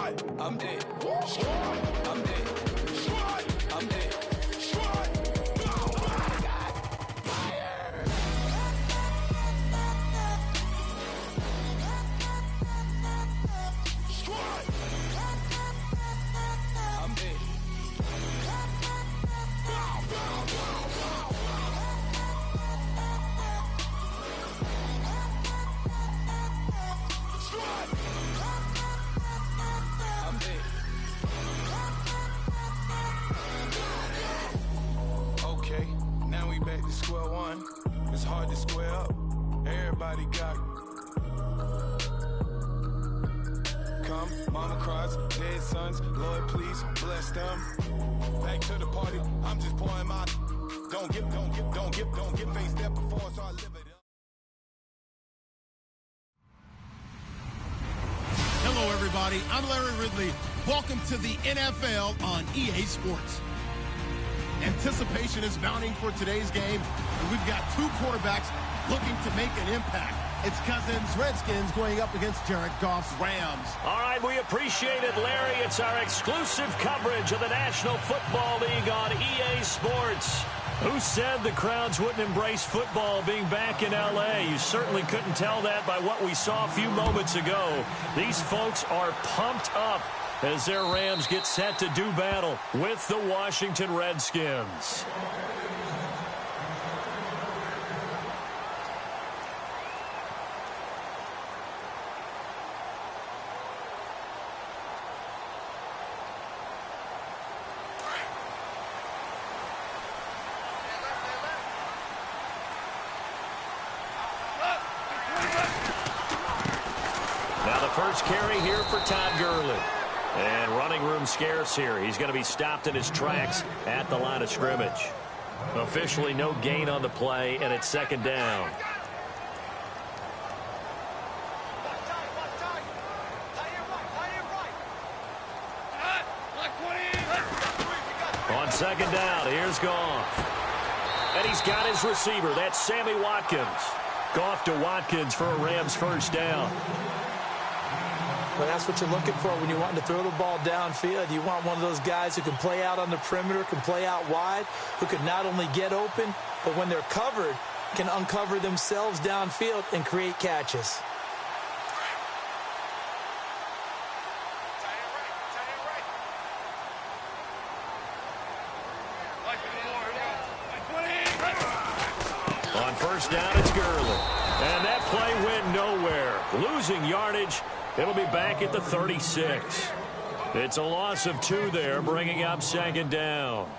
I'm dead. I'm dead. I'm dead. Okay, now we back to square one. It's hard to square up. Everybody got come, mama cries, dead sons. Lord, please bless them. Back to the party. I'm just pouring my. Don't get faced up before, so I live it up. Hello, everybody. I'm Larry Ridley. Welcome to the NFL on EA Sports. Anticipation is mounting for today's game, and we've got two quarterbacks looking to make an impact. It's Cousins, Redskins, going up against Jared Goff's Rams. All right, we appreciate it, Larry. It's our exclusive coverage of the National Football League on EA Sports. Who said the crowds wouldn't embrace football being back in L.A.? You certainly couldn't tell that by what we saw a few moments ago. These folks are pumped up as their Rams get set to do battle with the Washington Redskins. Now the first carry here for Todd Gurley. And running room scarce here. He's going to be stopped in his tracks at the line of scrimmage. Officially no gain on the play, and it's second down. On second down, here's Goff. And he's got his receiver. That's Sammy Watkins. Goff to Watkins for a Rams first down. Well, that's what you're looking for when you're wanting to throw the ball downfield. You want one of those guys who can play out on the perimeter, can play out wide, who can not only get open, but when they're covered, can uncover themselves downfield and create catches. On first down, it's Gurley. And that play went nowhere. Losing yardage. It'll be back at the 36. It's a loss of 2 there, bringing up second down.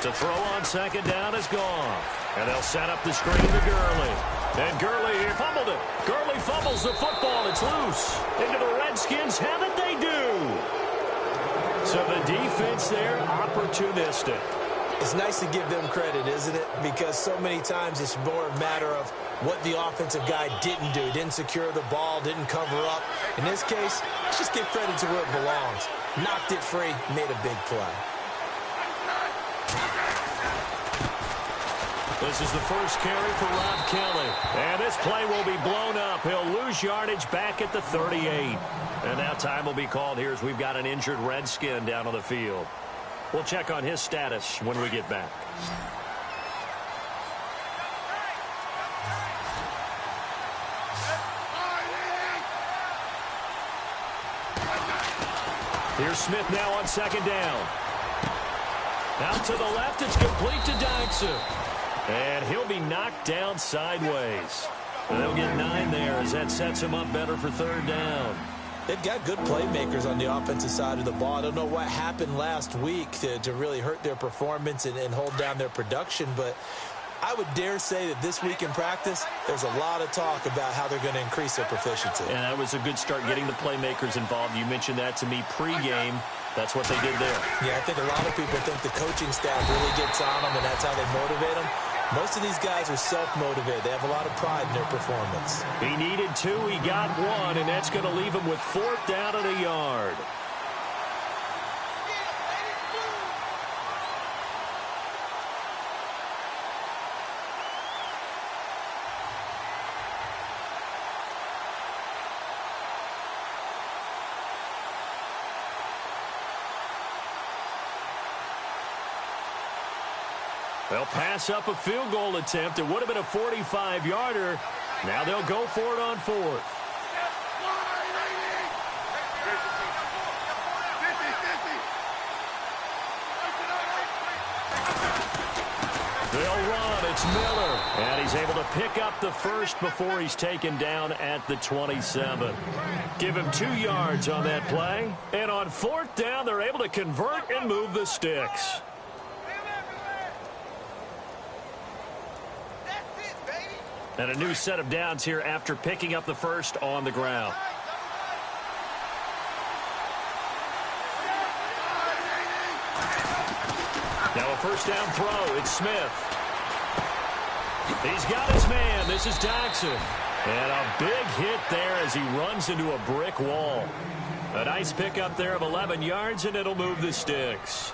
To throw on second down is Goff. And they'll set up the screen to Gurley. And Gurley here fumbled it. Gurley fumbles the football. It's loose. Into the Redskins. How did they do? So the defense there, opportunistic. It's nice to give them credit, isn't it? Because so many times it's more a matter of what the offensive guy didn't do. Didn't secure the ball, didn't cover up. In this case, let's just give credit to where it belongs. Knocked it free, made a big play. This is the first carry for Rob Kelly. And this play will be blown up. He'll lose yardage back at the 38. And now time will be called here as we've got an injured Redskin down on the field. We'll check on his status when we get back. Here's Smith now on second down. Out to the left, it's complete to Dykson. And he'll be knocked down sideways. And they'll get 9 there as that sets him up better for third down. They've got good playmakers on the offensive side of the ball. I don't know what happened last week to really hurt their performance and hold down their production, but I would dare say that this week in practice, there's a lot of talk about how they're going to increase their proficiency. And that was a good start getting the playmakers involved. You mentioned that to me pregame. That's what they did there. Yeah, I think a lot of people think the coaching staff really gets on them, and that's how they motivate them. Most of these guys are self-motivated. They have a lot of pride in their performance. He needed 2. He got 1, and that's going to leave him with 4th down and a yard. They'll pass up a field goal attempt. It would have been a 45-yarder. Now they'll go for it on fourth. They'll run. It's Miller. And he's able to pick up the first before he's taken down at the 27. Give him 2 yards on that play. And on fourth down, they're able to convert and move the sticks. And a new set of downs here after picking up the first on the ground. Now a first down throw. It's Smith. He's got his man. This is Jackson. And a big hit there as he runs into a brick wall. A nice pickup there of 11 yards, and it'll move the sticks.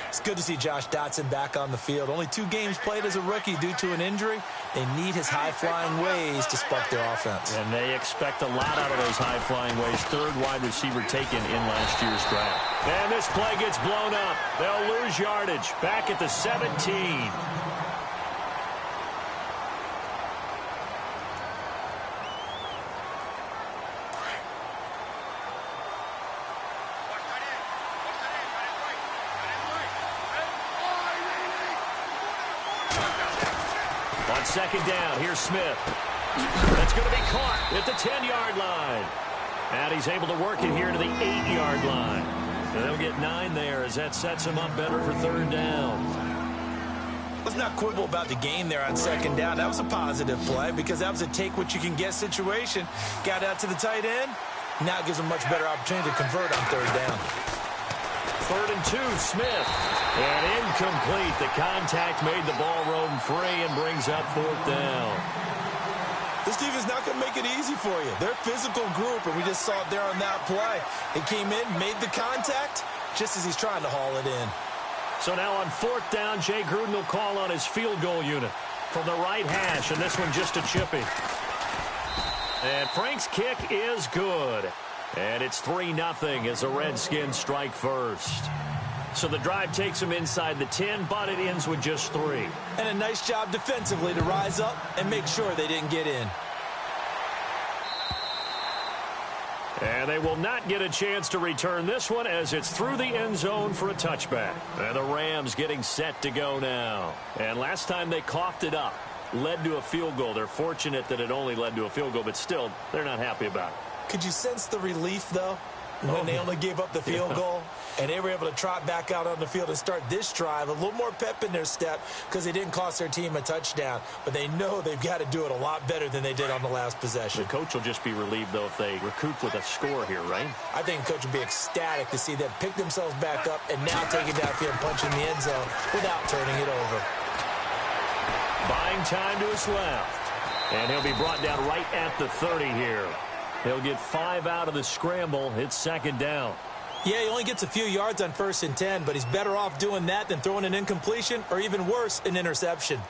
It's good to see Josh Dotson back on the field. Only 2 games played as a rookie due to an injury. They need his high-flying ways to spark their offense. And they expect a lot out of those high-flying ways. 3rd wide receiver taken in last year's draft. And this play gets blown up. They'll lose yardage. Back at the 17. On second down, here's Smith. That's going to be caught at the 10-yard line. And he's able to work it here to the 8-yard line. And they'll get 9 there as that sets him up better for 3rd down. Let's not quibble about the gain there on second down. That was a positive play because that was a take-what-you-can-get situation. Got out to the tight end. Now it gives them a much better opportunity to convert on 3rd down. 3rd and 2, Smith. And incomplete. The contact made the ball roam free and brings up 4th down. This defense is not going to make it easy for you. They're a physical group, and we just saw it there on that play. He came in, made the contact, just as he's trying to haul it in. So now on 4th down, Jay Gruden will call on his field goal unit from the right hash, and this one just a chippy. And Frank's kick is good. And it's 3-0 as the Redskins strike first. So the drive takes them inside the 10, but it ends with just 3. And a nice job defensively to rise up and make sure they didn't get in. And they will not get a chance to return this one as it's through the end zone for a touchback. And the Rams getting set to go now. And last time they coughed it up, led to a field goal. They're fortunate that it only led to a field goal, but still, they're not happy about it. Could you sense the relief, though, when they only gave up the field goal and they were able to trot back out on the field and start this drive? A little more pep in their step because they didn't cost their team a touchdown, but they know they've got to do it a lot better than they did on the last possession. The coach will just be relieved, though, if they recoup with a score here, right? I think the coach will be ecstatic to see them pick themselves back up and now take it downfield and punch in the end zone without turning it over. Buying time to his left. And he'll be brought down right at the 30 here. He'll get 5 out of the scramble. It's 2nd down. Yeah, he only gets a few yards on 1st and 10, but he's better off doing that than throwing an incompletion or even worse, an interception.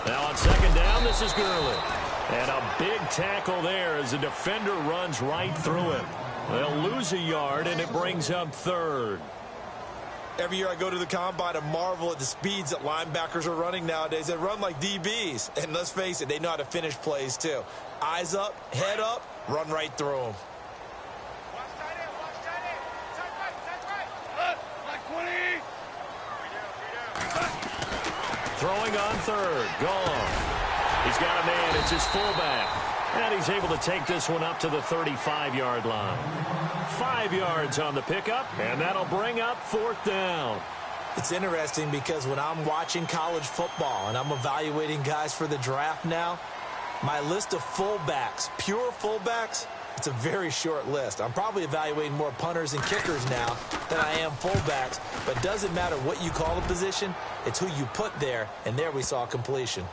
Now on 2nd down, this is Gurley. And a big tackle there as the defender runs right through him. They'll lose a yard, and it brings up 3rd. Every year I go to the combine and marvel at the speeds that linebackers are running nowadays. They run like DBs. And let's face it, they know how to finish plays too. Eyes up, head up, run right through them. Throwing on 3rd. Gone. He's got a man. It's his fullback. And he's able to take this one up to the 35-yard line. 5 yards on the pickup, and that'll bring up 4th down. It's interesting because when I'm watching college football and I'm evaluating guys for the draft now, my list of fullbacks, pure fullbacks, it's a very short list. I'm probably evaluating more punters and kickers now than I am fullbacks, but it doesn't matter what you call the position, it's who you put there, and there we saw completion.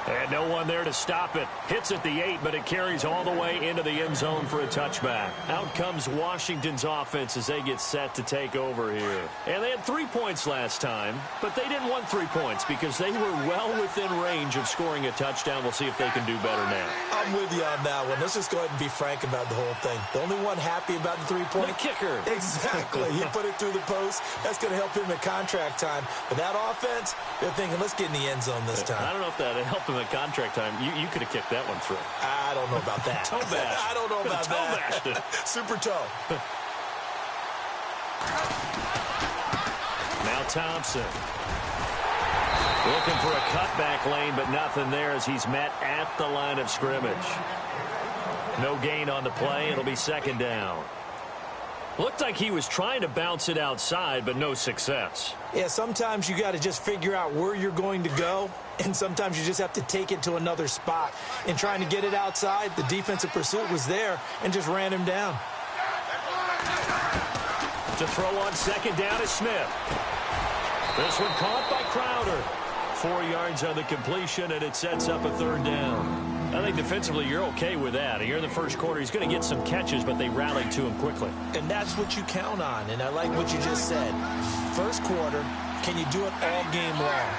And no one there to stop it. Hits at the 8, but it carries all the way into the end zone for a touchback. Out comes Washington's offense as they get set to take over here. And they had got 3 points last time, but they didn't want 3 points because they were well within range of scoring a touchdown. We'll see if they can do better now. I'm with you on that one. Let's just go ahead and be frank about the whole thing. The only one happy about the 3-point. The kicker. Exactly. He put it through the post. That's going to help him at contract time. But that offense, they're thinking, let's get in the end zone this time. I don't know if that helped him at contract time. You could have kicked that one through. I don't know about that. Toe bash. I don't know about that. Toe bashed it. Super toe. Now Thompson. Looking for a cutback lane, but nothing there as he's met at the line of scrimmage. No gain on the play. It'll be second down. Looked like he was trying to bounce it outside, but no success. Yeah, sometimes you got to just figure out where you're going to go, and sometimes you just have to take it to another spot. In trying to get it outside, the defensive pursuit was there and just ran him down. To throw on second down is Smith. This one caught by Crowder. 4 yards on the completion, and it sets up a third down. I think defensively you're okay with that. Here in the first quarter, he's going to get some catches, but they rallied to him quickly. And that's what you count on, and I like what you just said. First quarter, can you do it all game long?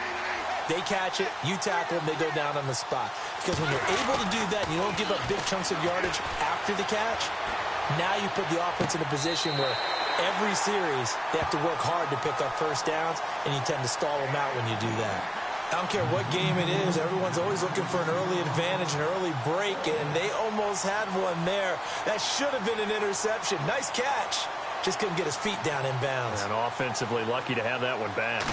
They catch it, you tackle them, they go down on the spot. Because when you're able to do that and you don't give up big chunks of yardage after the catch, now you put the offense in a position where every series they have to work hard to pick up first downs, and you tend to stall them out when you do that. I don't care what game it is. Everyone's always looking for an early advantage, an early break, and they almost had one there. That should have been an interception. Nice catch. Just couldn't get his feet down in bounds. And offensively lucky to have that one back.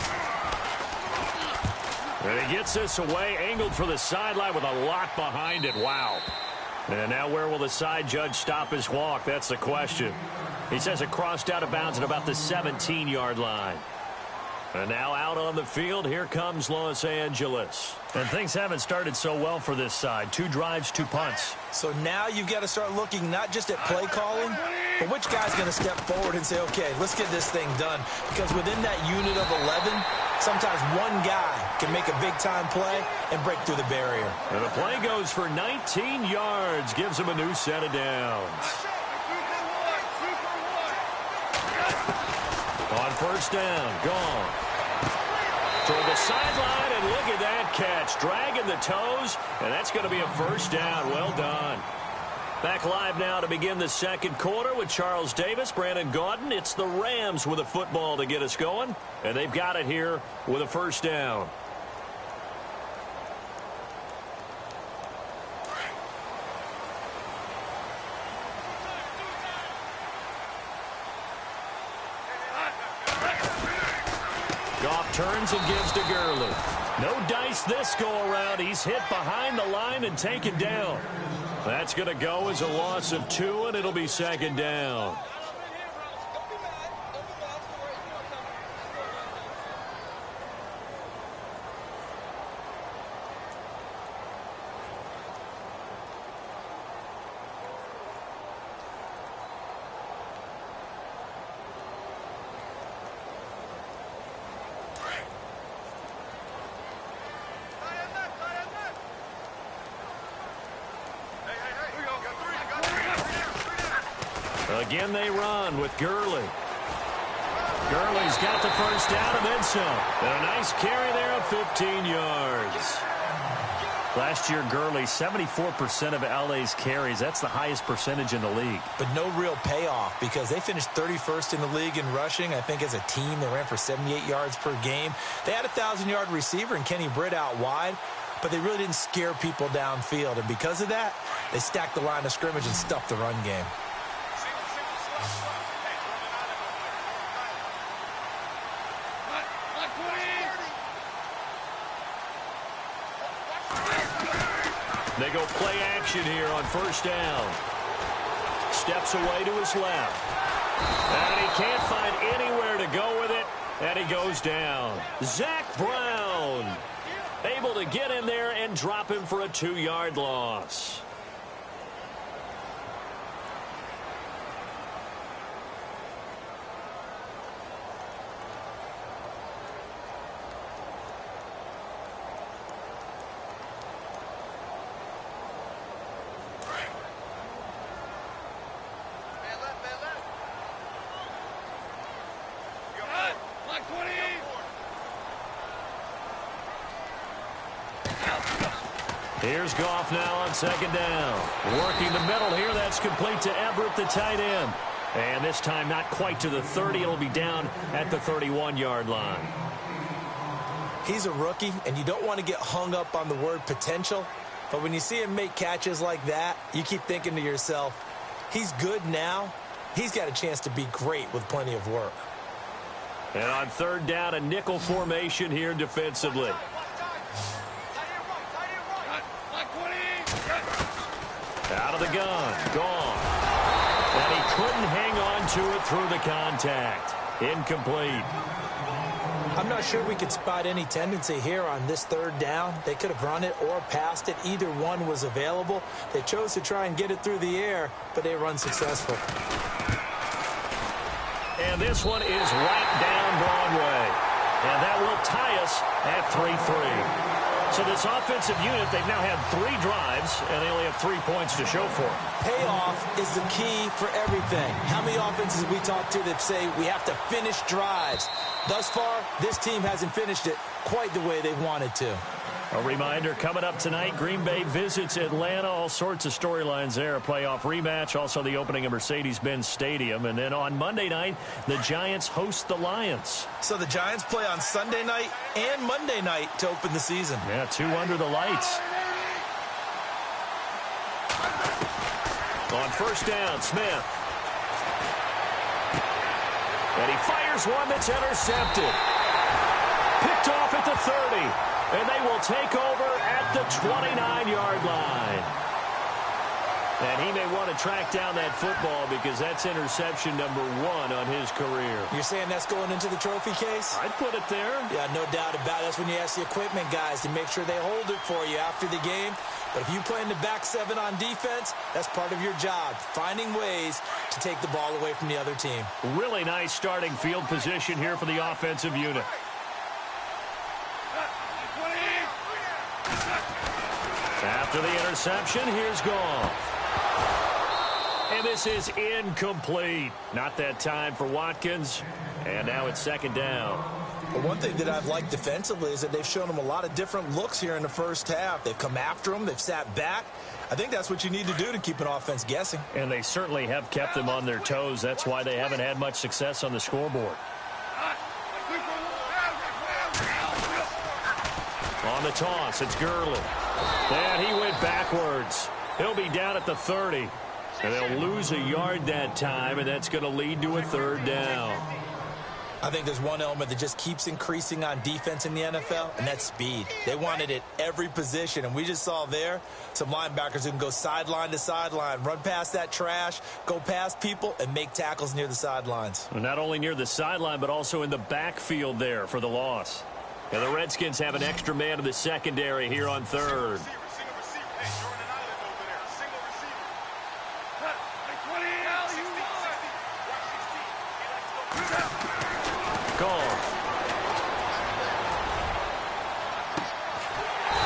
And he gets this away, angled for the sideline with a lot behind it. Wow. And now where will the side judge stop his walk? That's the question. He says it crossed out of bounds at about the 17-yard line. And now out on the field, here comes Los Angeles. And things haven't started so well for this side. 2 drives, 2 punts. So now you've got to start looking not just at play calling, but which guy's going to step forward and say, okay, let's get this thing done. Because within that unit of 11, sometimes one guy can make a big-time play and break through the barrier. And the play goes for 19 yards, gives him a new set of downs. On first down, gone. Toward the sideline, and look at that catch. Dragging the toes, and that's going to be a first down. Well done. Back live now to begin the second quarter with Charles Davis, Brandon Gaudin. It's the Rams with a football to get us going, and they've got it here with a first down. Goff turns and gives to Gurley. No dice this go-around. He's hit behind the line and taken down. That's going to go as a loss of 2, and it'll be second down. Again, they run with Gurley. Gurley's got the first down and then some. And a nice carry there of 15 yards. Last year, Gurley, 74% of LA's carries. That's the highest percentage in the league. But no real payoff because they finished 31st in the league in rushing. I think as a team, they ran for 78 yards per game. They had a 1,000-yard receiver and Kenny Britt out wide, but they really didn't scare people downfield. And because of that, they stacked the line of scrimmage and stuffed the run game. They go play action here on first down. Steps away to his left. And he can't find anywhere to go with it. And he goes down. Zach Brown able to get in there and drop him for a 2-yard loss. Here's Goff now on second down. Working the middle here. That's complete to Everett, the tight end. And this time not quite to the 30. It'll be down at the 31-yard line. He's a rookie, and you don't want to get hung up on the word potential. But when you see him make catches like that, you keep thinking to yourself, he's good now. He's got a chance to be great with plenty of work. And on third down, a nickel formation here defensively. Out of the gun. Gone. And he couldn't hang on to it through the contact. Incomplete. I'm not sure we could spot any tendency here on this third down. They could have run it or passed it. Either one was available. They chose to try and get it through the air, but they were unsuccessful. And this one is right down Broadway. And that will tie us at 3-3. So this offensive unit, they've now had 3 drives, and they only have 3 points to show for it. Payoff is the key for everything. How many offenses we talk to that say we have to finish drives? Thus far, this team hasn't finished it quite the way they wanted to. A reminder, coming up tonight, Green Bay visits Atlanta. All sorts of storylines there. A playoff rematch, also the opening of Mercedes-Benz Stadium. And then on Monday night, the Giants host the Lions. So the Giants play on Sunday night and Monday night to open the season. Yeah, 2 under the lights. On first down, Smith. And he fires one that's intercepted. Picked off at the 30. And they will take over at the 29-yard line. And he may want to track down that football because that's interception number 1 on his career. You're saying that's going into the trophy case? I'd put it there. Yeah, no doubt about it. That's when you ask the equipment guys to make sure they hold it for you after the game. But if you play in the back 7 on defense, that's part of your job, finding ways to take the ball away from the other team. Really nice starting field position here for the offensive unit. After the interception, here's Goff. And this is incomplete. Not that time for Watkins. And now it's second down. But one thing that I've liked defensively is that they've shown them a lot of different looks here in the first half. They've come after them. They've sat back. I think that's what you need to do to keep an offense guessing. And they certainly have kept them on their toes. That's why they haven't had much success on the scoreboard. On the toss, it's Gurley. And he went backwards. He'll be down at the 30. And they'll lose a yard that time, and that's going to lead to a third down. I think there's one element that just keeps increasing on defense in the NFL, and that's speed. They want it at every position, and we just saw there some linebackers who can go sideline to sideline, run past that trash, go past people, and make tackles near the sidelines. Well, not only near the sideline, but also in the backfield there for the loss. And the Redskins have an extra man in the secondary here on third.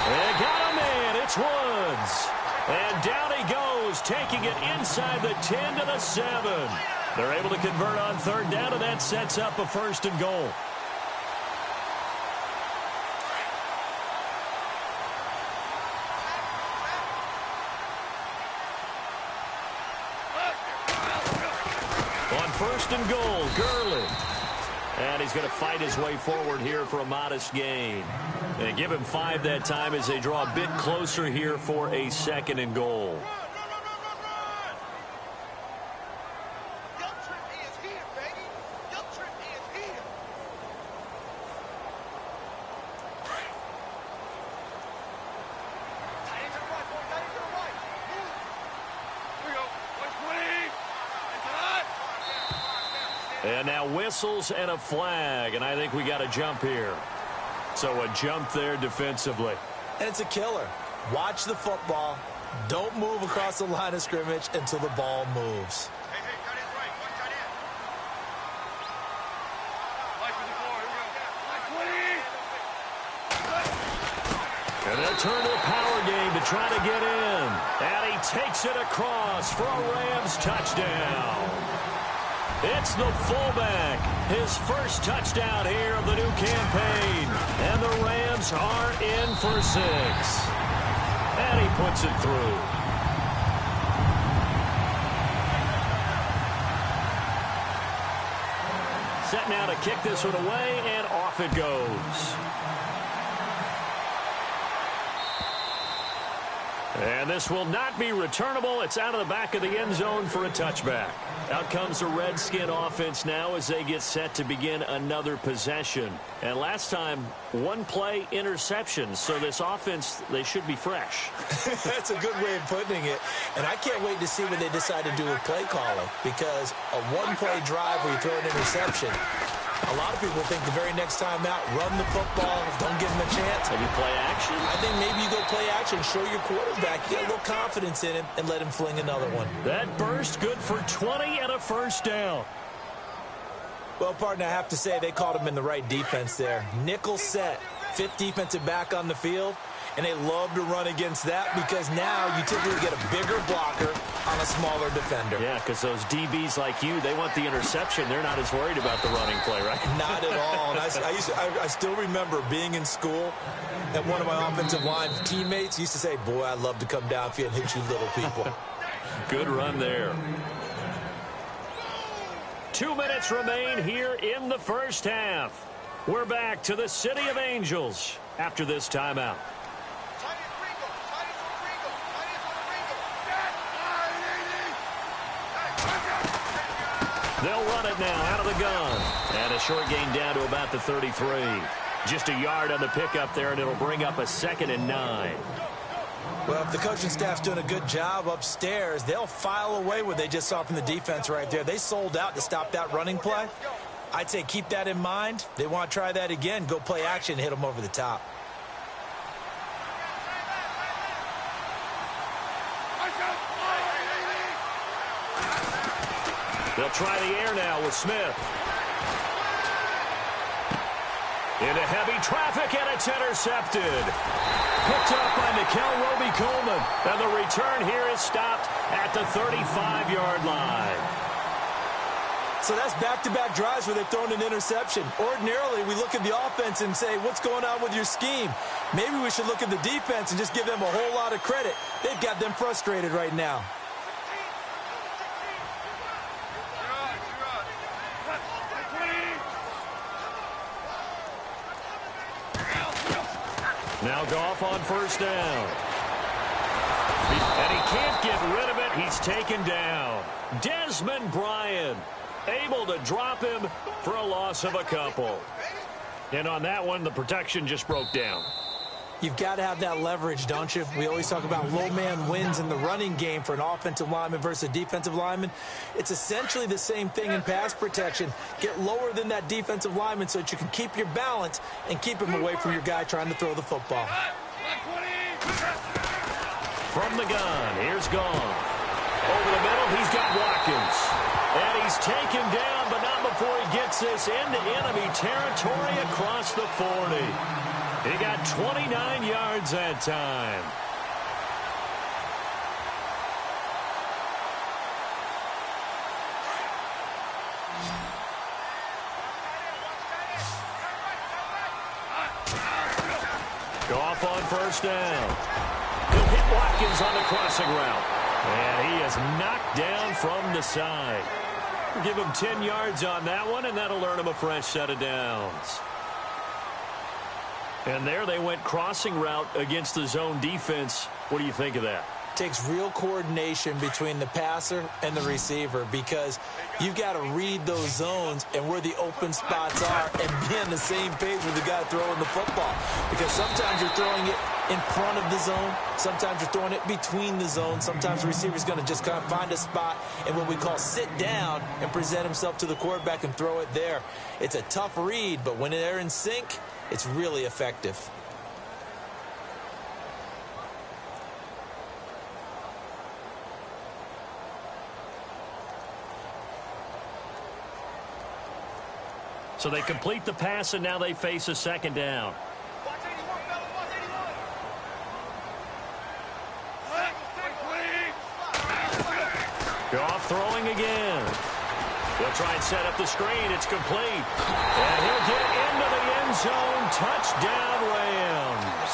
And got a man. It's Woods. And down he goes, taking it inside the 10 to the 7. They're able to convert on third down, and that sets up a 1st and goal. On 1st and goal, Gurley. And he's going to fight his way forward here for a modest gain. And give him 5 that time as they draw a bit closer here for a 2nd and goal. And now whistles and a flag, and I think we got a jump here. So a jump there defensively. And it's a killer. Watch the football. Don't move across the line of scrimmage until the ball moves. And they'll turn to a power game to try to get in. And he takes it across for a Rams touchdown. It's the fullback, his first touchdown here of the new campaign. And the Rams are in for 6. And he puts it through. Set now to kick this one away, and off it goes. And this will not be returnable. It's out of the back of the end zone for a touchback. Out comes the Redskin offense now as they get set to begin another possession. And last time, one play interception. So this offense, they should be fresh. That's a good way of putting it. And I can't wait to see what they decide to do with play calling. Because a one-play drive where you throw an interception, a lot of people think the very next time out, run the football, don't give them a chance. Maybe play action? I think maybe you go play action, show your quarterback, get a little confidence in him, and let him fling another one. That burst good for 20 and a first down. Well, partner, I have to say they caught him in the right defense there. Nickel set, fifth defensive back on the field, and they love to run against that because now you typically get a bigger blocker on a smaller defender. Yeah, because those DBs like you, they want the interception. They're not as worried about the running play, right? Not at all. And I still remember being in school, and one of my offensive line teammates used to say, boy, I'd love to come downfield and hit you little people. Good run there. 2 minutes remain here in the first half. We're back to the City of Angels after this timeout. They'll run it now out of the gun. And a short gain down to about the 33. Just a yard on the pickup there, and it'll bring up a 2nd and 9. Well, if the coaching staff's doing a good job upstairs, they'll file away what they just saw from the defense right there. They sold out to stop that running play. I'd say keep that in mind. They want to try that again. Go play action, hit them over the top. They'll try the air now with Smith. Into heavy traffic, and it's intercepted. Picked up by Nickel Roby-Coleman. And the return here is stopped at the 35-yard line. So that's back-to-back drives where they've thrown an interception. Ordinarily, we look at the offense and say, what's going on with your scheme? Maybe we should look at the defense and just give them a whole lot of credit. They've got them frustrated right now. Now Goff on first down. And he can't get rid of it. He's taken down. Desmond Bryant able to drop him for a loss of a couple. And on that one, the protection just broke down. You've got to have that leverage, don't you? We always talk about low man wins in the running game for an offensive lineman versus a defensive lineman. It's essentially the same thing in pass protection. Get lower than that defensive lineman so that you can keep your balance and keep him away from your guy trying to throw the football. From the gun, here's Goff. Over the middle, he's got Watkins. And he's taken down, but not before he gets this into enemy territory across the 40. He got 29 yards that time. Goff on first down. He'll hit Watkins on the crossing route. And he is knocked down from the side. Give him 10 yards on that one, and that'll earn him a fresh set of downs. And there they went crossing route against the zone defense. What do you think of that? Takes real coordination between the passer and the receiver because you've got to read those zones and where the open spots are and be on the same page with the guy throwing the football. Because sometimes you're throwing it in front of the zone. Sometimes you're throwing it between the zones. Sometimes the receiver's going to just kind of find a spot and what we call sit down and present himself to the quarterback and throw it there. It's a tough read, but when they're in sync, it's really effective. So they complete the pass, and now they face a second down. Goff throwing again. They'll try and set up the screen. It's complete. And he'll get into the end zone. Touchdown, Rams.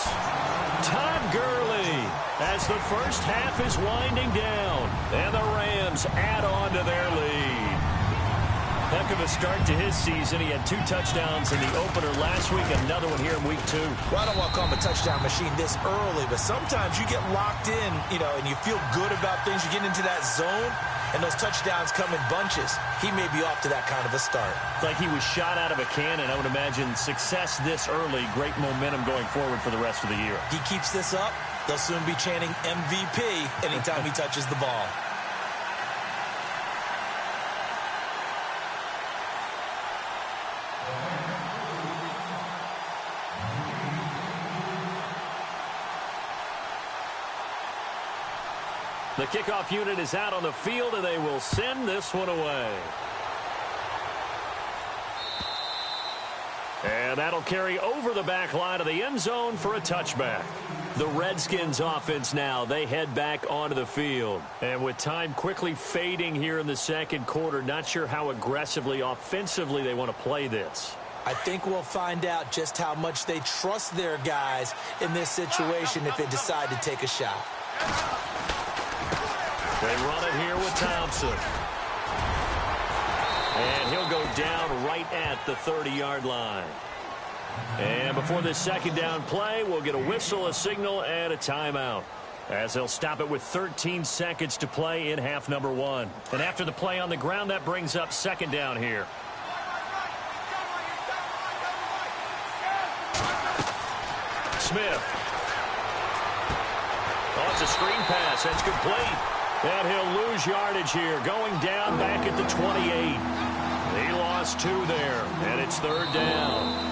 Todd Gurley has as the first half is winding down, and the Rams add on to their lead. Heck of a start to his season. He had 2 touchdowns in the opener last week, another one here in week 2. Well, I don't want to call him a touchdown machine this early, but sometimes you get locked in, and you feel good about things. You get into that zone, and those touchdowns come in bunches. He may be off to that kind of a start. It's like he was shot out of a cannon. I would imagine success this early, great momentum going forward for the rest of the year. He keeps this up, they'll soon be chanting MVP anytime he touches the ball. The kickoff unit is out on the field, and they will send this one away. And that'll carry over the back line of the end zone for a touchback. The Redskins offense now, they head back onto the field. And with time quickly fading here in the second quarter, not sure how aggressively, offensively they want to play this. I think we'll find out just how much they trust their guys in this situation if they decide to take a shot. They run it here with Thompson. And he'll go down right at the 30-yard line. And before this second down play, we'll get a whistle, a signal, and a timeout, as they'll stop it with 13 seconds to play in half number 1. And after the play on the ground, that brings up second down here. Smith. Oh, it's a screen pass. That's complete. And he'll lose yardage here, going down back at the 28. He lost 2 there, and it's third down.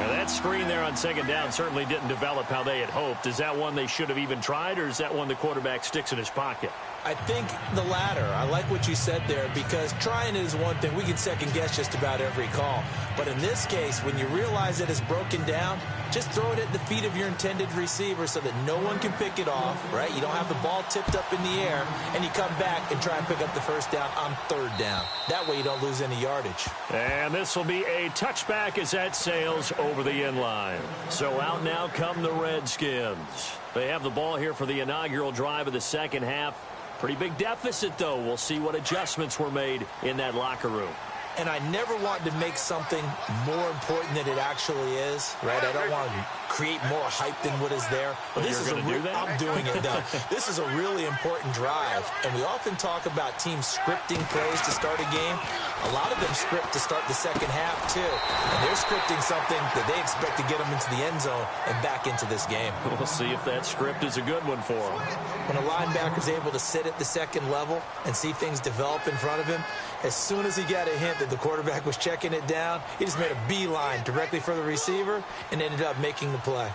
Now, that screen there on second down certainly didn't develop how they had hoped. Is that one they should have even tried, or is that one the quarterback sticks in his pocket? I think the latter. I like what you said there, because trying it is one thing. We can second-guess just about every call. But in this case, when you realize that it's broken down, just throw it at the feet of your intended receiver so that no one can pick it off, right? You don't have the ball tipped up in the air, and you come back and try and pick up the first down on third down. That way you don't lose any yardage. And this will be a touchback as that sails over the end line. So out now come the Redskins. They have the ball here for the inaugural drive of the second half. Pretty big deficit, though. We'll see what adjustments were made in that locker room. And I never want to make something more important than it actually is, right? I don't want to create more hype than what is there. But this is do that? I'm doing it, though. This is a really important drive, and we often talk about teams scripting plays to start a game. A lot of them script to start the second half, too. And they're scripting something that they expect to get them into the end zone and back into this game. We'll see if that script is a good one for them. When a linebacker is able to sit at the second level and see things develop in front of him, as soon as he got a hint that the quarterback was checking it down, he just made a beeline directly for the receiver and ended up making the play.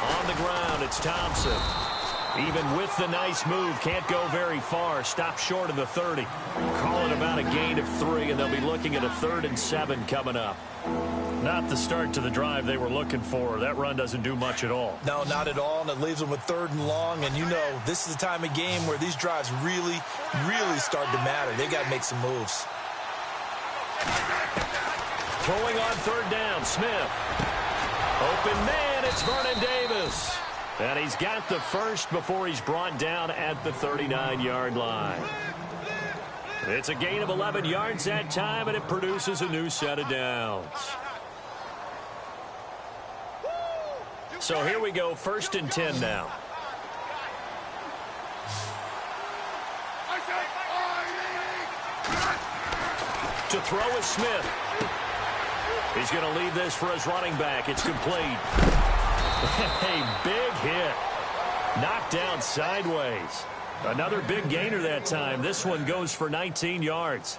On the ground, it's Thompson. Even with the nice move, can't go very far. Stop short of the 30. Call it about a gain of 3, and they'll be looking at a 3rd and 7 coming up. Not the start to the drive they were looking for. That run doesn't do much at all. No, not at all, and it leaves them with 3rd and long. And you know, this is the time of game where these drives really, really start to matter. They got to make some moves. Throwing on 3rd down, Smith. Open man, it's Vernon Davis. And he's got the first before he's brought down at the 39-yard line. It's a gain of 11 yards that time, and it produces a new set of downs. So here we go, 1st and 10 now. To throw is Smith. He's going to leave this for his running back. It's complete. A big hit. Knocked down sideways. Another big gainer that time. This one goes for 19 yards.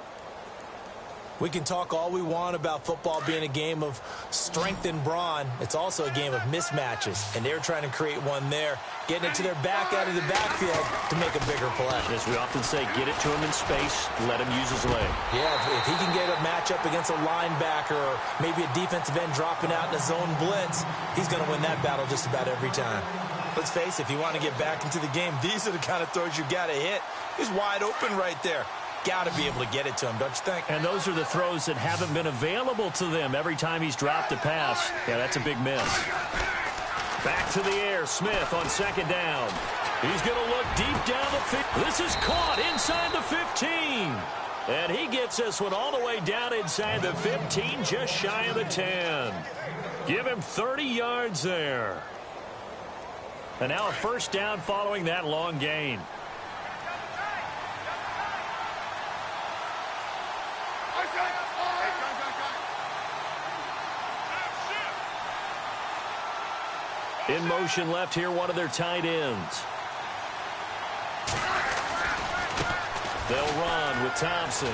We can talk all we want about football being a game of strength and brawn. It's also a game of mismatches, and they're trying to create one there, getting it to their back out of the backfield to make a bigger play. As we often say, get it to him in space, let him use his leg. Yeah, if he can get a matchup against a linebacker or maybe a defensive end dropping out in a zone blitz, he's going to win that battle just about every time. Let's face it, if you want to get back into the game, these are the kind of throws you got to hit. He's wide open right there. got to be able to get it to him, don't you think? And those are the throws that haven't been available to them every time he's dropped a pass. Yeah, that's a big miss. Back to the air, Smith on second down. He's going to look deep down the field. This is caught inside the 15. And he gets this one all the way down inside the 15, just shy of the 10. Give him 30 yards there. And now a first down following that long gain. In motion left here, one of their tight ends. They'll run with Thompson.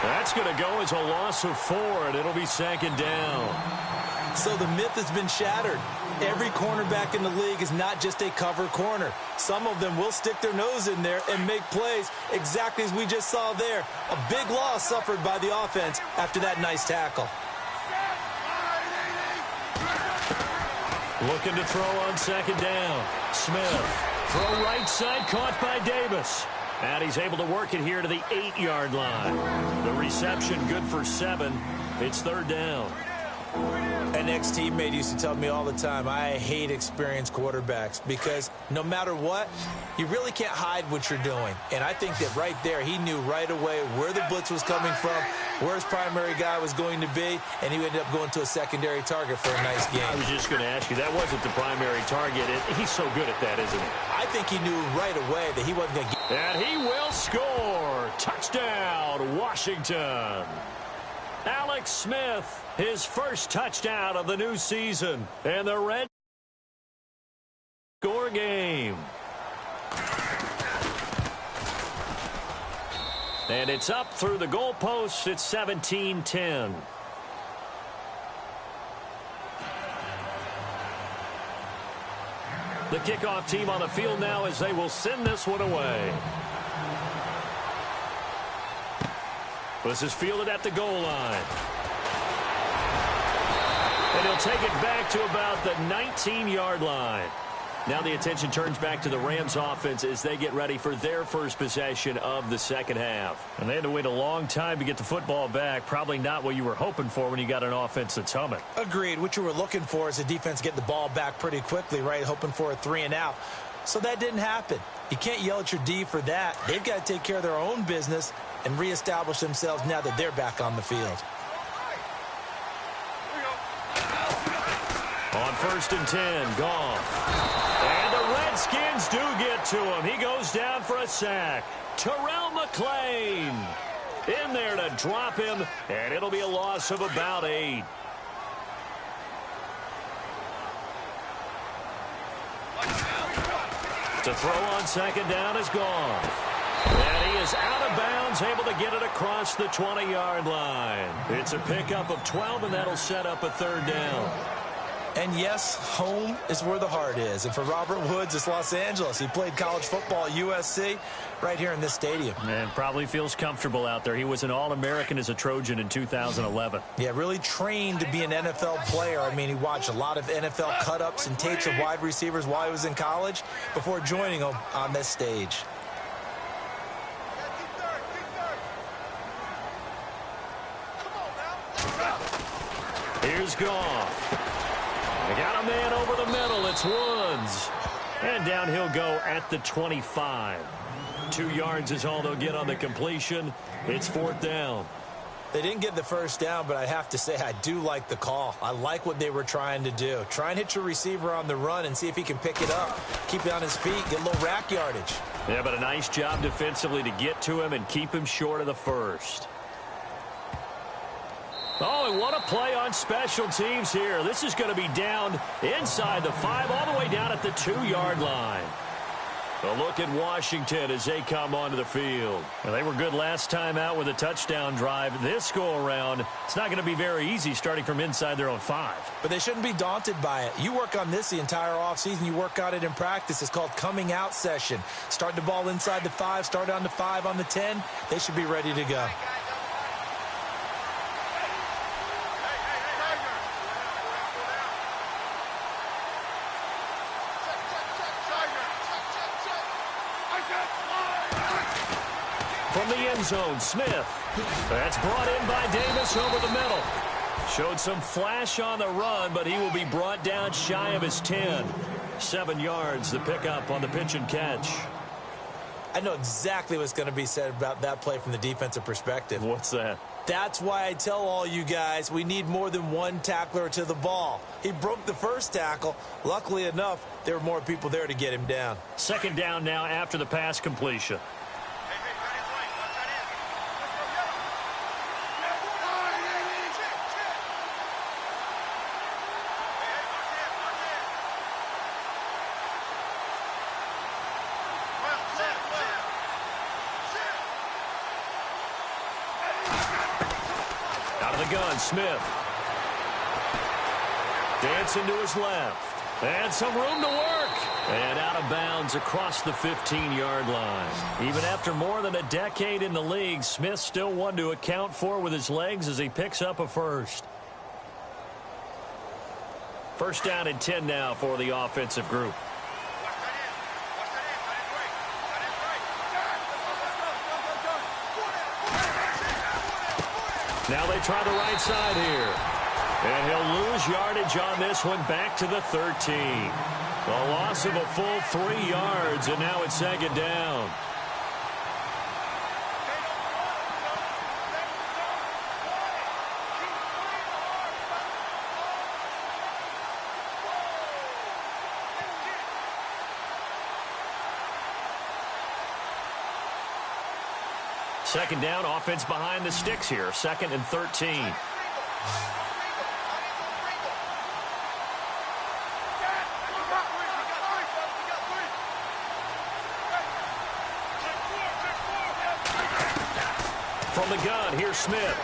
That's going to go as a loss of 4, and it'll be second down. So the myth has been shattered. Every cornerback in the league is not just a cover corner. Some of them will stick their nose in there and make plays exactly as we just saw there. A big loss suffered by the offense after that nice tackle. Looking to throw on second down. Smith. Throw right side, caught by Davis. And he's able to work it here to the 8-yard line. The reception good for 7. It's third down. An ex-teammate used to tell me all the time, I hate experienced quarterbacks because no matter what, you really can't hide what you're doing. And I think that right there, he knew right away where the blitz was coming from, where his primary guy was going to be, and he ended up going to a secondary target for a nice game. I was just going to ask you, that wasn't the primary target. He's so good at that, isn't he? I think he knew right away that he wasn't going to get... And he will score. Touchdown, Washington. Alex Smith, his first touchdown of the new season. And the Red score game. And it's up through the goalposts. It's 17-10. The kickoff team on the field now as they will send this one away. This is fielded at the goal line. And he'll take it back to about the 19-yard line. Now the attention turns back to the Rams offense as they get ready for their first possession of the second half. And they had to wait a long time to get the football back. Probably not what you were hoping for when you got an offense that's humming. Agreed. What you were looking for is the defense get the ball back pretty quickly, right? Hoping for a 3-and-out. So that didn't happen. You can't yell at your D for that. They've got to take care of their own business and reestablish themselves now that they're back on the field. On 1st and 10, Goff. And the Redskins do get to him. He goes down for a sack. Terrell McClain in there to drop him, and it'll be a loss of about 8. To throw on second down is Goff. And he is out of bounds, able to get it across the 20-yard line. It's a pickup of 12, and that'll set up a third down. And yes, home is where the heart is. And for Robert Woods, it's Los Angeles. He played college football at USC right here in this stadium. And probably feels comfortable out there. He was an All-American as a Trojan in 2011. Yeah, really trained to be an NFL player. I mean, he watched a lot of NFL cut-ups and tapes of wide receivers while he was in college before joining them on this stage. Here's Goff. They got a man over the middle. It's Woods. And down he'll go at the 25. 2 yards is all they'll get on the completion. It's 4th down. They didn't get the first down, but I have to say I do like the call. I like what they were trying to do. Try and hit your receiver on the run and see if he can pick it up. Keep it on his feet, get a little rack yardage. Yeah, but a nice job defensively to get to him and keep him short of the first. Oh, and what a play on special teams here. This is going to be down inside the 5, all the way down at the 2-yard line. A look at Washington as they come onto the field. Well, they were good last time out with a touchdown drive. This go-around, it's not going to be very easy starting from inside their own 5. But they shouldn't be daunted by it. You work on this the entire offseason. You work on it in practice. It's called coming out session. Start the ball inside the 5, start on the 5, on the 10. They should be ready to go. From the end zone, Smith. That's brought in by Davis over the middle. Showed some flash on the run, but he will be brought down shy of his 10. 7 yards, the pickup on the pitch and catch. I know exactly what's going to be said about that play from the defensive perspective. What's that? That's why I tell all you guys we need more than one tackler to the ball. He broke the first tackle. Luckily enough, there were more people there to get him down. 2nd down now after the pass completion. Out of the gun, Smith. Dancing to his left. And some room to work. And out of bounds across the 15-yard line. Even after more than a decade in the league, Smith still one to account for with his legs as he picks up a first. 1st down and 10 now for the offensive group. Now they try the right side here. And he'll lose yardage on this one back to the 13. A loss of a full 3 yards, and now it's 2nd down. Second down, offense behind the sticks here. 2nd and 13. From the gun, here's Smith.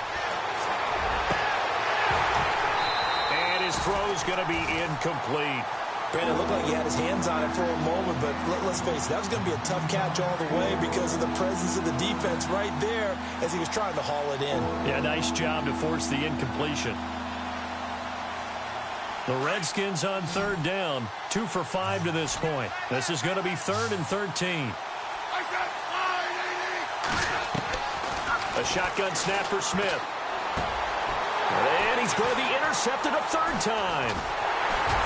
And his throw's going to be incomplete. Brandon, it looked like he had his hands on it for a moment, but let's face it, that was going to be a tough catch all the way because of the presence of the defense right there as he was trying to haul it in. Yeah, nice job to force the incompletion. The Redskins on 3rd down, 2 for 5 to this point. This is going to be 3rd and 13. A shotgun snap for Smith. And he's going to be intercepted a 3rd time.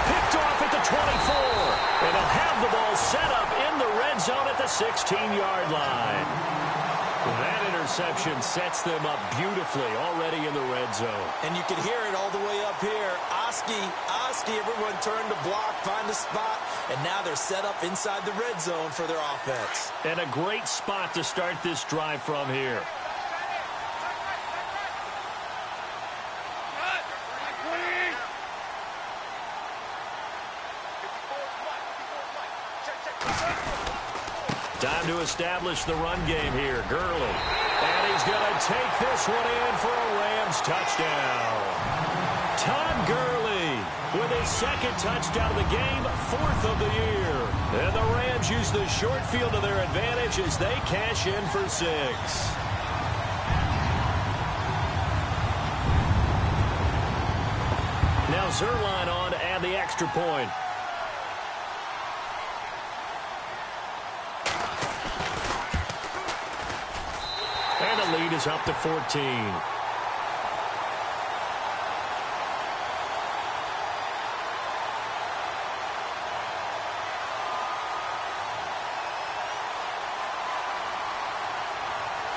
Picked off at the 24. And they'll have the ball set up in the red zone at the 16-yard line. That interception sets them up beautifully already in the red zone. And you can hear it all the way up here. Oski, everyone turned to block, find a spot, and now they're set up inside the red zone for their offense. And a great spot to start this drive from here. Time to establish the run game here. Gurley. And he's going to take this one in for a Rams touchdown. Todd Gurley with his 2nd touchdown of the game, 4th of the year. And the Rams use the short field to their advantage as they cash in for 6. Now Zerline on to add the extra point. And the lead is up to 14.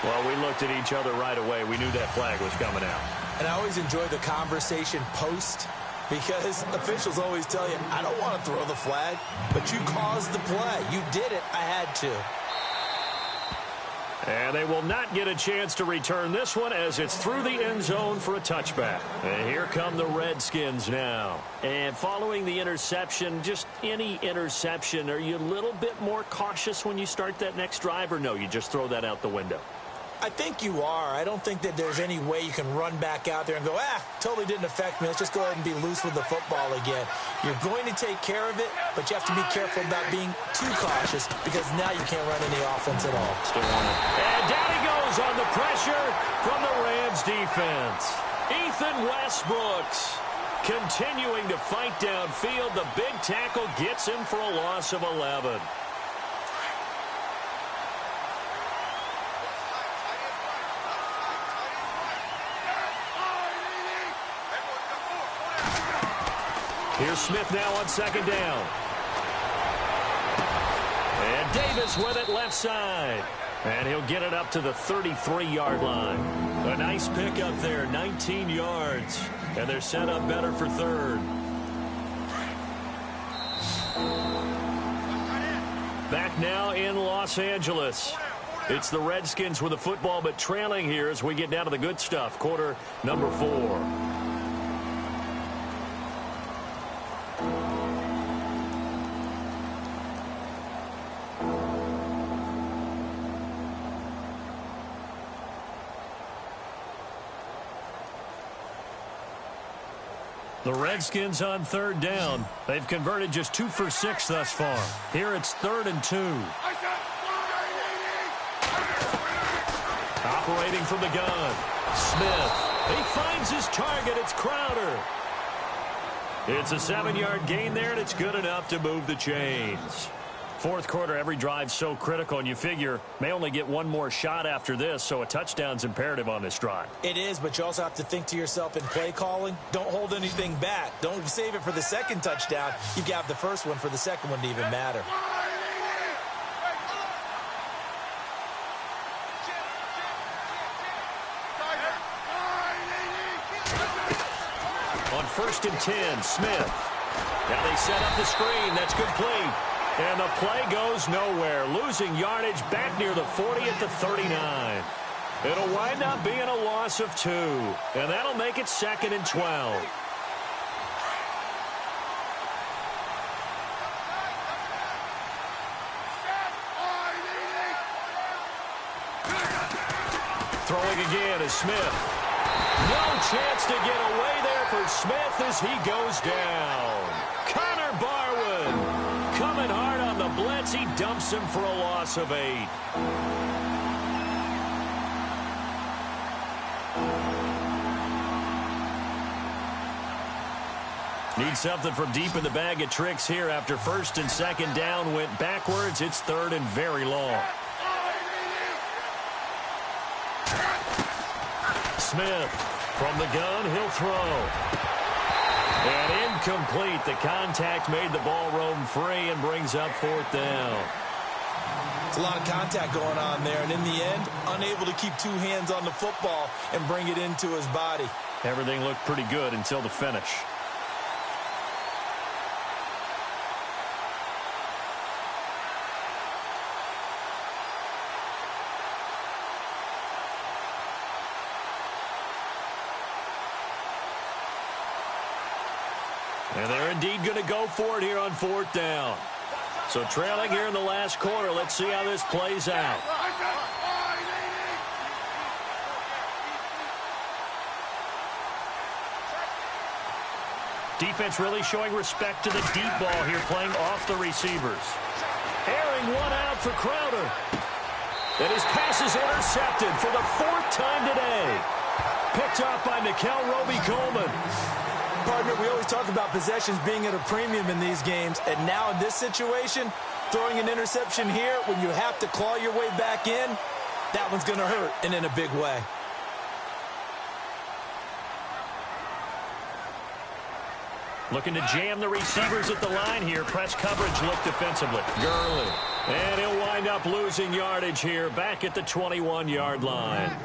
Well, we looked at each other right away. We knew that flag was coming out. And I always enjoy the conversation post because officials always tell you, I don't want to throw the flag, but you caused the play. You did it. I had to. And they will not get a chance to return this one as it's through the end zone for a touchback. And here come the Redskins now. And following the interception, just any interception, are you a little bit more cautious when you start that next drive, or no, you just throw that out the window? I think you are. I don't think that there's any way you can run back out there and go, totally didn't affect me. Let's just go ahead and be loose with the football again. You're going to take care of it, but you have to be careful about being too cautious because now you can't run any offense at all. Still on it. And down he goes on the pressure from the Rams defense. Ethan Westbrooks continuing to fight downfield. The big tackle gets him for a loss of 11. Here's Smith now on second down. And Davis with it left side. And he'll get it up to the 33-yard line. A nice pickup there, 19 yards. And they're set up better for third. Back now in Los Angeles. It's the Redskins with the football, but trailing here as we get down to the good stuff. Quarter number 4. The Redskins on third down. They've converted just 2 for 6 thus far. Here it's 3rd and 2. Operating from the gun. Smith. He finds his target. It's Crowder. It's a 7-yard gain there, and it's good enough to move the chains. Fourth quarter, every drive's so critical, and you figure may only get one more shot after this, so a touchdown's imperative on this drive. It is, but you also have to think to yourself in play calling, don't hold anything back. Don't save it for the second touchdown. You got the first one for the second one to even matter. On 1st and 10, Smith. Now they set up the screen. That's complete. And the play goes nowhere. Losing yardage back near the 40 at the 39. It'll wind up being a loss of 2. And that'll make it 2nd and 12. Throwing again is Smith. No chance to get away there for Smith as he goes down. Connor Barwin coming hard on the blitz. He dumps him for a loss of 8. Need something from deep in the bag of tricks here after 1st and 2nd down went backwards. It's 3rd and very long. Smith from the gun, he'll throw. And incomplete. The contact made the ball roam free and brings up 4th down. It's a lot of contact going on there, and in the end, unable to keep 2 hands on the football and bring it into his body. Everything looked pretty good until the finish. And they're indeed going to go for it here on 4th down. So trailing here in the last quarter. Let's see how this plays out. Defense really showing respect to the deep ball here, playing off the receivers. Airing one out for Crowder. And his pass is intercepted for the 4th time today. Picked off by Nickel Roby-Coleman. Partner, we always talk about possessions being at a premium in these games, and now in this situation, throwing an interception here when you have to claw your way back in, that one's going to hurt, and in a big way. Looking to jam the receivers at the line here. Press coverage look defensively. Gurley. And he'll wind up losing yardage here back at the 21-yard line.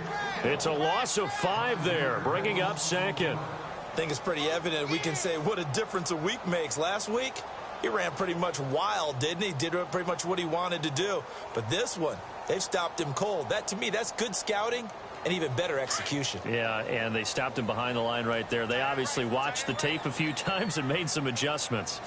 It's a loss of 5 there, bringing up 2nd. I think it's pretty evident we can say what a difference a week makes. Last week, he ran pretty much wild, didn't he? Did pretty much what he wanted to do. But this one, they've stopped him cold. That, to me, that's good scouting and even better execution. Yeah, and they stopped him behind the line right there. They obviously watched the tape a few times and made some adjustments.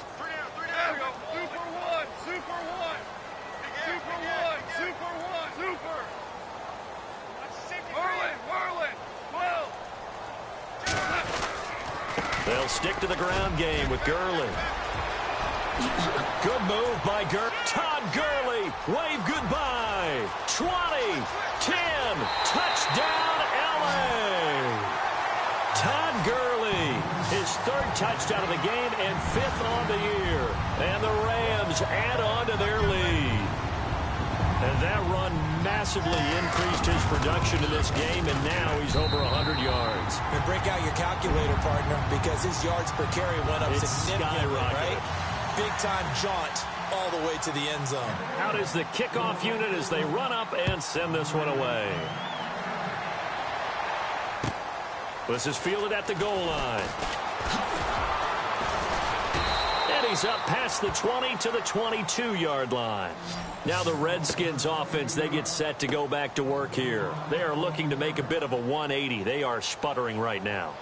They'll stick to the ground game with Gurley. Good move by Todd Gurley. Wave goodbye. 20, 10, touchdown LA. Todd Gurley, his 3rd touchdown of the game and 5th on the year. And the Rams add on to their lead. And that run massively increased his production in this game, and now he's over 100 yards. And break out your calculator, partner, because his yards per carry went up significantly, right? Big-time jaunt all the way to the end zone. Out is the kickoff unit as they run up and send this one away. This is fielded at the goal line. And he's up past the 20 to the 22-yard line. Now the Redskins offense, they get set to go back to work here. They are looking to make a bit of a 180. They are sputtering right now.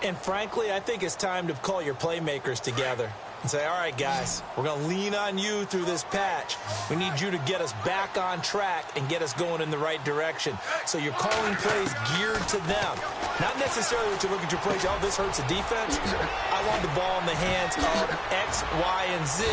And frankly, I think it's time to call your playmakers together and say, all right, guys, we're going to lean on you through this patch. We need you to get us back on track and get us going in the right direction. So you're calling plays geared to them. Not necessarily that you look at your plays, oh, this hurts the defense. I want the ball in the hands of X, Y, and Z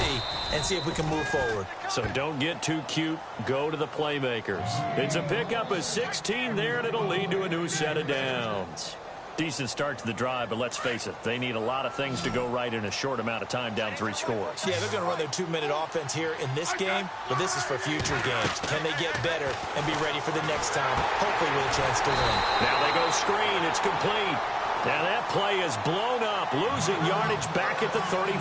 and see if we can move forward. So don't get too cute. Go to the playmakers. It's a pickup of 16 there, and it'll lead to a new set of downs. Decent start to the drive, but let's face it, they need a lot of things to go right in a short amount of time, down 3 scores. Yeah, they're going to run their 2-minute offense here in this game, but this is for future games. Can they get better and be ready for the next time, hopefully with a chance to win? Now they go screen. It's complete. Now that play is blown up, losing yardage back at the 35.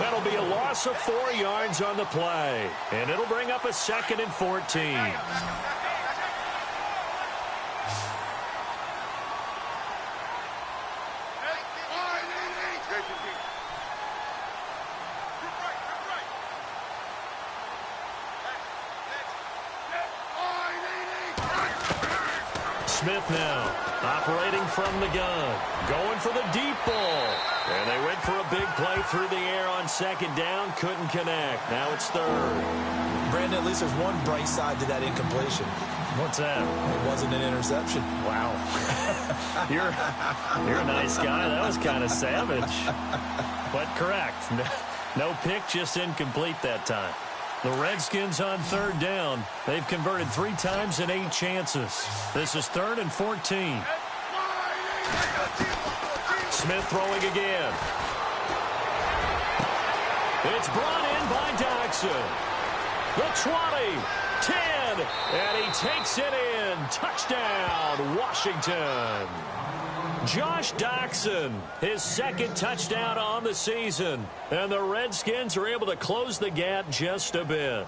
That'll be a loss of 4 yards on the play, and it'll bring up a 2nd and 14. Smith now operating from the gun, going for the deep ball. And they went for a big play through the air on 2nd down, couldn't connect. Now it's 3rd. Brandon, at least there's one bright side to that incompletion. What's that? It wasn't an interception. Wow. You're a nice guy. That was kind of savage. But correct. No pick, just incomplete that time. The Redskins on 3rd down. They've converted 3 times in 8 chances. This is 3rd and 14. Smith throwing again. It's brought in by Doxson. The 20, 10, and he takes it in. Touchdown, Washington. Josh Doxson, his 2nd touchdown on the season. And the Redskins are able to close the gap just a bit.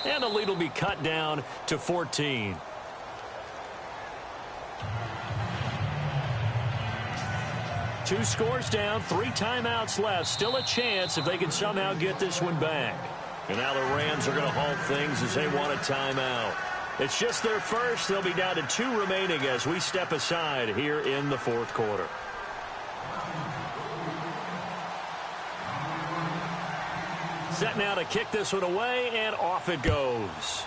And the lead will be cut down to 14. Two scores down, 3 timeouts left. Still a chance if they can somehow get this one back. And now the Rams are going to halt things as they want a timeout. It's just their first. They'll be down to 2 remaining as we step aside here in the 4th quarter. Set now to kick this one away, and off it goes.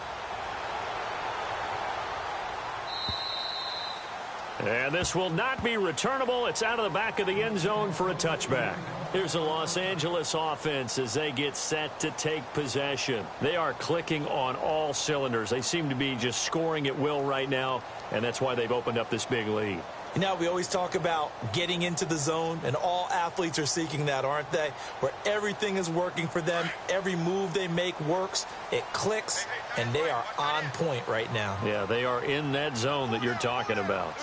And this will not be returnable. It's out of the back of the end zone for a touchback. Here's the Los Angeles offense as they get set to take possession. They are clicking on all cylinders. They seem to be just scoring at will right now, and that's why they've opened up this big lead. You know, we always talk about getting into the zone, and all athletes are seeking that, aren't they? Where everything is working for them. Every move they make works. It clicks, and they are on point right now. Yeah, they are in that zone that you're talking about.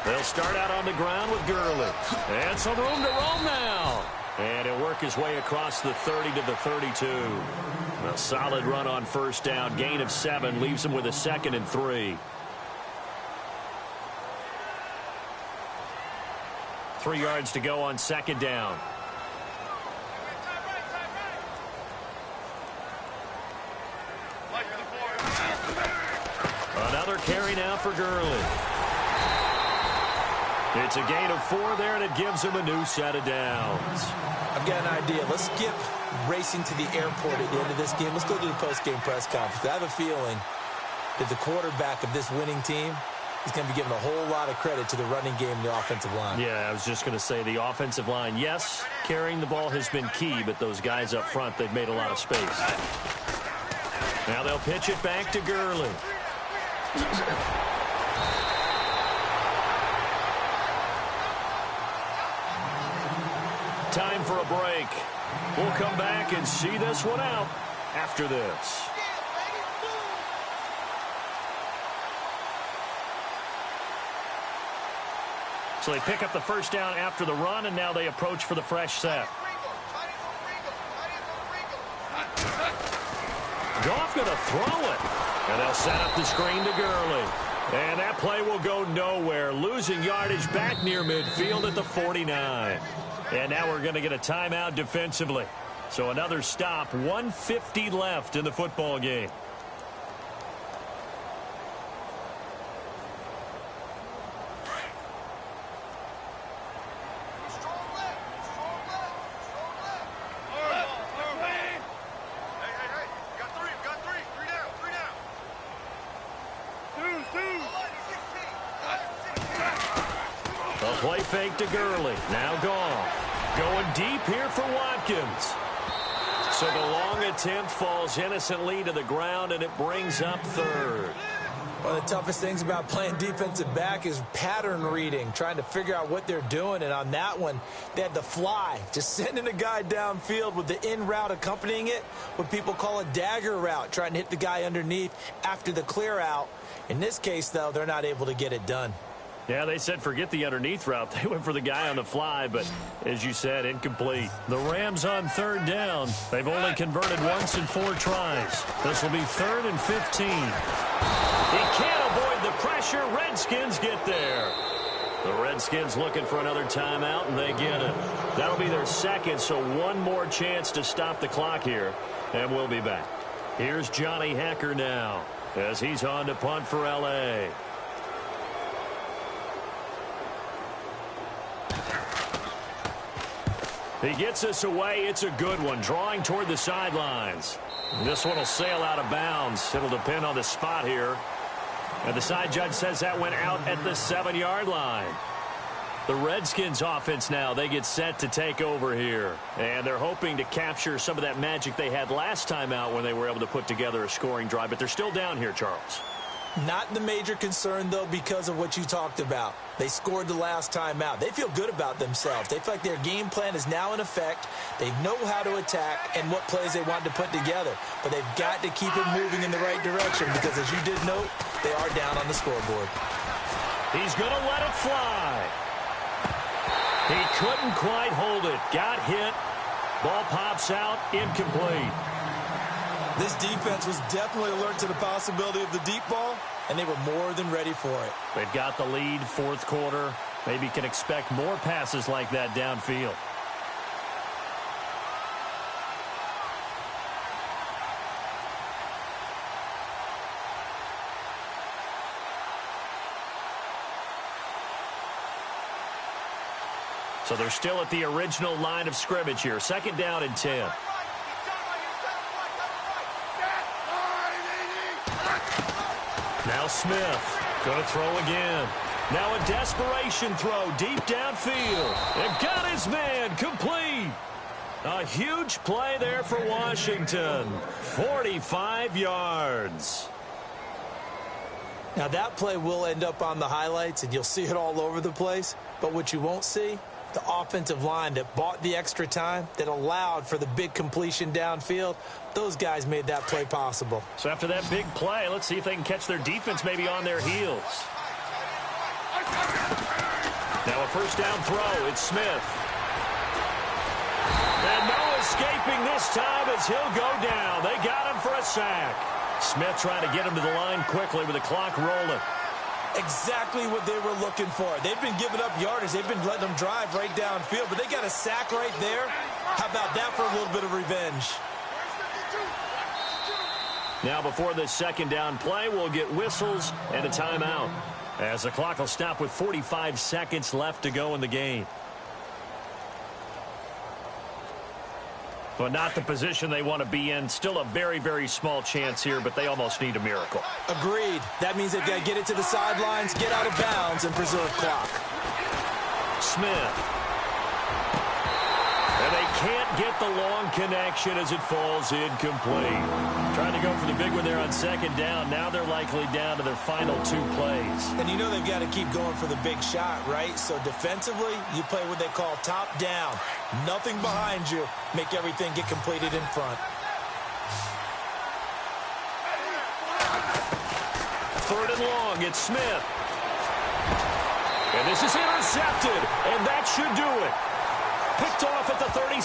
They'll start out on the ground with Gurley. And some room to roam now. And he'll work his way across the 30 to the 32. A solid run on 1st down. Gain of 7 leaves him with a 2nd and 3. 3 yards to go on 2nd down. Another carry now for Gurley. It's a gain of 4 there, and it gives him a new set of downs. I've got an idea. Let's skip racing to the airport at the end of this game. Let's go to the post-game press conference. I have a feeling that the quarterback of this winning team is going to be given a whole lot of credit to the running game and the offensive line. Yeah, I was just going to say the offensive line, yes, carrying the ball has been key, but those guys up front, they've made a lot of space. Now they'll pitch it back to Gurley. Time for a break. We'll come back and see this one out. after this. So they pick up the first down after the run, and now they approach for the fresh set. Goff going to throw it. And they'll set up the screen to Gurley. And that play will go nowhere. Losing yardage back near midfield at the 49. And now we're going to get a timeout defensively. So another stop. 1:50 left in the football game. Play fake to Gurley. Now Goff. Going deep here for Watkins. So the long attempt falls innocently to the ground, and it brings up third. One of the toughest things about playing defensive back is pattern reading, trying to figure out what they're doing. And on that one, they had the fly, just sending a guy downfield with the in route accompanying it, what people call a dagger route, trying to hit the guy underneath after the clear out. In this case, though, they're not able to get it done. Yeah, they said forget the underneath route. They went for the guy on the fly, but as you said, incomplete. The Rams on third down. They've only converted once in 4 tries. This will be 3rd and 15. He can't avoid the pressure. Redskins get there. The Redskins looking for another timeout, and they get it. That'll be their second, so one more chance to stop the clock here, and we'll be back. Here's Johnny Hacker now as he's on to punt for L.A. He gets us away. It's a good one. Drawing toward the sidelines. This one will sail out of bounds. It'll depend on the spot here. And the side judge says that went out at the 7-yard line. The Redskins offense now, they get set to take over here. And they're hoping to capture some of that magic they had last time out when they were able to put together a scoring drive. But they're still down here, Charles. Not the major concern, though, because of what you talked about. They scored the last time out. They feel good about themselves. They feel like their game plan is now in effect. They know how to attack and what plays they want to put together. But they've got to keep it moving in the right direction because, as you did note, they are down on the scoreboard. He's going to let it fly. He couldn't quite hold it. Got hit. Ball pops out. Incomplete. This defense was definitely alert to the possibility of the deep ball, and they were more than ready for it. They've got the lead, 4th quarter. Maybe can expect more passes like that downfield. So they're still at the original line of scrimmage here. 2nd down and 10. Now Smith going to throw again. Now a desperation throw deep downfield. And got his man complete. A huge play there for Washington. 45 yards. Now that play will end up on the highlights, and you'll see it all over the place. But what you won't see, the offensive line that bought the extra time, that allowed for the big completion downfield, those guys made that play possible. So after that big play, let's see if they can catch their defense maybe on their heels. Now a first down throw. It's Smith. And no escaping this time as he'll go down. They got him for a sack. Smith trying to get him to the line quickly with the clock rolling. Exactly what they were looking for. They've been giving up yardage. They've been letting them drive right downfield, but they got a sack right there. How about that for a little bit of revenge? Now before this 2nd down play, we'll get whistles and a timeout, as the clock will stop with 45 seconds left to go in the game. But not the position they want to be in. Still a very, very small chance here, but they almost need a miracle. Agreed. That means they've got to get it to the sidelines, get out of bounds, and preserve clock. Smith. And they can't get the long connection as it falls incomplete. Trying to go for the big one there on 2nd down. Now they're likely down to their final 2 plays. And you know they've got to keep going for the big shot, right? So defensively, you play what they call top down. Nothing behind you. Make everything get completed in front. third and long. It's Smith. And this is intercepted, and that should do it. Picked off at the 36.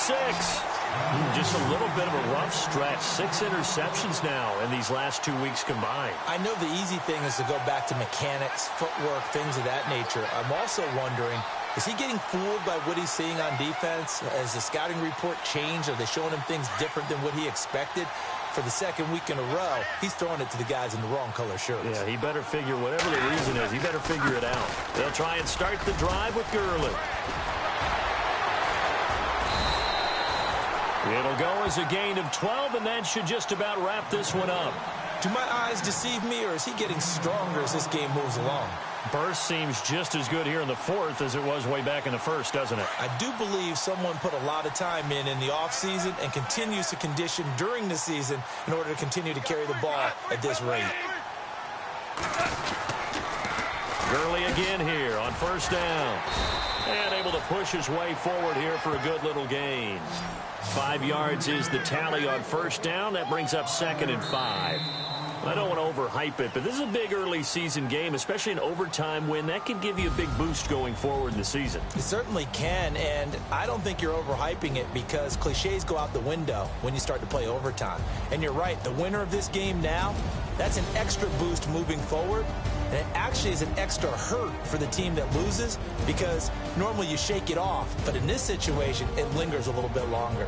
Just a little bit of a rough stretch. 6 interceptions now in these last 2 weeks combined. I know the easy thing is to go back to mechanics, footwork, things of that nature. I'm also wondering, is he getting fooled by what he's seeing on defense? Has the scouting report changed? Are they showing him things different than what he expected? For the second week in a row, he's throwing it to the guys in the wrong color shirts. Yeah, he better figure whatever the reason is. He better figure it out. They'll try and start the drive with Gurley. It'll go as a gain of 12, and that should just about wrap this one up. Do my eyes deceive me, or is he getting stronger as this game moves along? Burst seems just as good here in the fourth as it was way back in the first, doesn't it? I do believe someone put a lot of time in the offseason and continues to condition during the season in order to continue to carry the ball at this rate. Gurley again here on first down. And able to push his way forward here for a good little gain. 5 yards is the tally on first down. That brings up 2nd and 5. I don't want to overhype it, but this is a big early season game, especially an overtime win. That could give you a big boost going forward in the season. It certainly can, and I don't think you're overhyping it because cliches go out the window when you start to play overtime. And you're right, the winner of this game now, that's an extra boost moving forward. And it actually is an extra hurt for the team that loses because normally you shake it off. But in this situation, it lingers a little bit longer.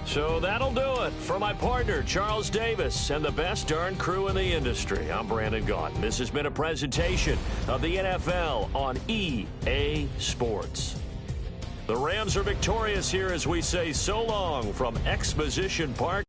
So that'll do it. For my partner, Charles Davis, and the best darn crew in the industry, I'm Brandon Gaudin. This has been a presentation of the NFL on EA Sports. The Rams are victorious here as we say so long from Exposition Park.